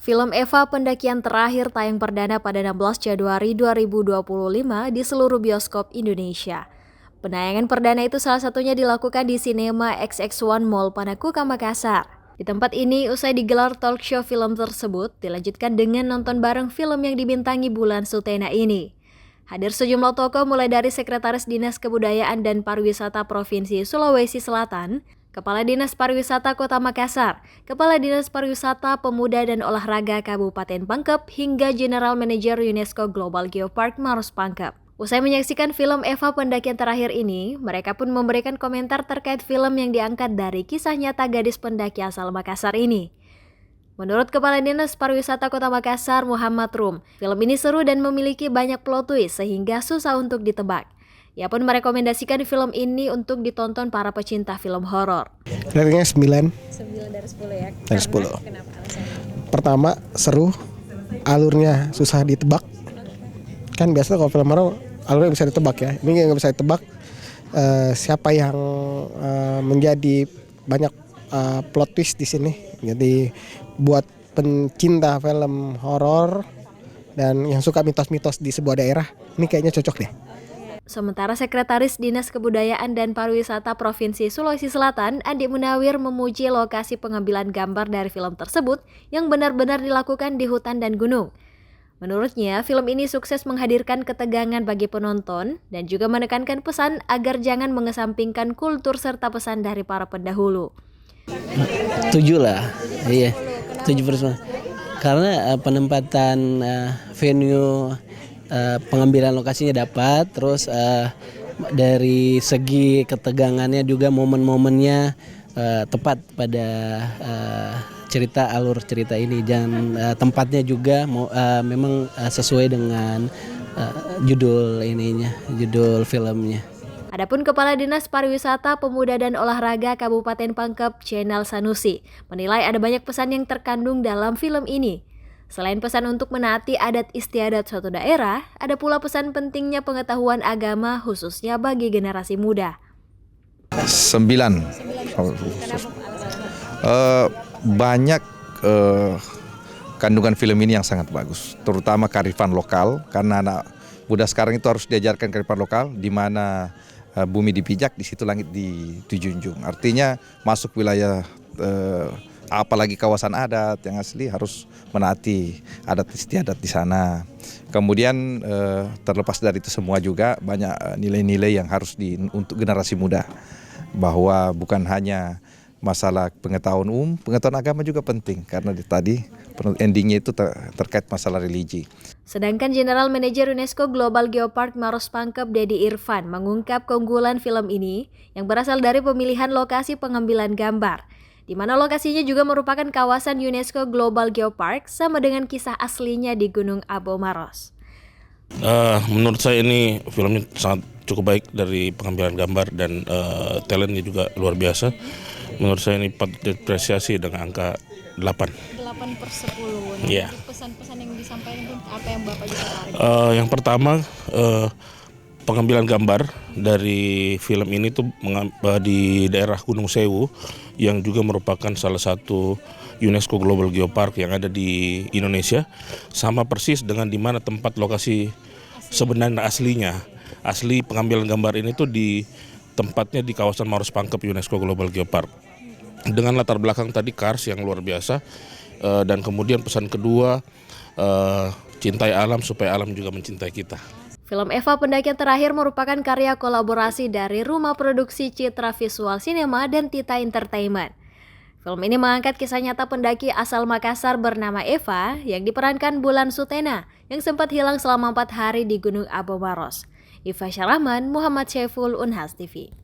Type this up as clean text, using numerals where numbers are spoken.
Film Eva Pendakian Terakhir tayang perdana pada 16 Januari 2025 di seluruh bioskop Indonesia. Penayangan perdana itu salah satunya dilakukan di Cinema XX1 Mall Panakukang, Makassar. Di tempat ini, usai digelar talk show film tersebut, dilanjutkan dengan nonton bareng film yang dibintangi Bulan Sutena ini. Hadir sejumlah tokoh mulai dari Sekretaris Dinas Kebudayaan dan Pariwisata Provinsi Sulawesi Selatan, Kepala Dinas Pariwisata Kota Makassar, Kepala Dinas Pariwisata Pemuda dan Olahraga Kabupaten Pangkep, hingga General Manager UNESCO Global Geopark Maros Pangkep. Usai menyaksikan film Eva Pendakian Terakhir ini, mereka pun memberikan komentar terkait film yang diangkat dari kisah nyata gadis pendaki asal Makassar ini. Menurut Kepala Dinas Pariwisata Kota Makassar, Muhammad Rum, film ini seru dan memiliki banyak plot twist sehingga susah untuk ditebak. Ia pun merekomendasikan film ini untuk ditonton para pecinta film horor. Ratingnya 9. 9 dari 10 ya? Dari 10. Kenapa alasannya? Pertama, seru. Alurnya susah ditebak. Kan biasa kalau film horor alurnya bisa ditebak ya. Ini nggak bisa ditebak. Siapa yang menjadi banyak plot twist di sini. Jadi buat pencinta film horor dan yang suka mitos-mitos di sebuah daerah, ini kayaknya cocok deh. Sementara Sekretaris Dinas Kebudayaan dan Pariwisata Provinsi Sulawesi Selatan, Andi Munawir, memuji lokasi pengambilan gambar dari film tersebut yang benar-benar dilakukan di hutan dan gunung. Menurutnya, film ini sukses menghadirkan ketegangan bagi penonton dan juga menekankan pesan agar jangan mengesampingkan kultur serta pesan dari para pendahulu. 7 lah, iya, 7%. Karena penempatan venue, pengambilan lokasinya dapat, terus dari segi ketegangannya juga momen-momennya tepat pada alur cerita ini, dan tempatnya juga memang sesuai dengan judul filmnya. Adapun Kepala Dinas Pariwisata Pemuda dan Olahraga Kabupaten Pangkep, Cenal Sanusi, menilai ada banyak pesan yang terkandung dalam film ini. Selain pesan untuk menaati adat istiadat suatu daerah, ada pula pesan pentingnya pengetahuan agama khususnya bagi generasi muda. 9. Banyak kandungan film ini yang sangat bagus, terutama kearifan lokal, karena anak muda sekarang itu harus diajarkan kearifan lokal, di mana bumi dipijak, di situ langit dijunjung. Artinya masuk wilayah apalagi kawasan adat yang asli harus menaati adat istiadat di sana. Kemudian terlepas dari itu semua juga banyak nilai-nilai yang harus untuk generasi muda, bahwa bukan hanya masalah pengetahuan pengetahuan agama juga penting, karena tadi endingnya itu terkait masalah religi. Sedangkan General Manager UNESCO Global Geopark Maros Pangkep, Dedi Irfan, mengungkap keunggulan film ini yang berasal dari pemilihan lokasi pengambilan gambar, di mana lokasinya juga merupakan kawasan UNESCO Global Geopark sama dengan kisah aslinya di Gunung Abo Maros. Menurut saya ini filmnya sangat cukup baik dari pengambilan gambar dan talentnya juga luar biasa. Menurut saya ini patut diapresiasi dengan angka 8. 8/10. Iya. Pesan-pesan yang disampaikan itu apa yang Bapak bisa tarik? Yang pertama, pengambilan gambar dari film ini tuh di daerah Gunung Sewu, yang juga merupakan salah satu UNESCO Global Geopark yang ada di Indonesia, sama persis dengan di mana tempat lokasi sebenarnya asli pengambilan gambar ini tuh di tempatnya di kawasan Maros Pangkep UNESCO Global Geopark. Dengan latar belakang tadi kars yang luar biasa, dan kemudian pesan kedua, cintai alam supaya alam juga mencintai kita. Film Eva Pendakian Terakhir merupakan karya kolaborasi dari Rumah Produksi Citra Visual Cinema dan Tita Entertainment. Film ini mengangkat kisah nyata pendaki asal Makassar bernama Eva yang diperankan Bulan Sutena yang sempat hilang selama 4 hari di Gunung Abo Maros. Iva Syarahman, Muhammad Syaiful, Unhas TV.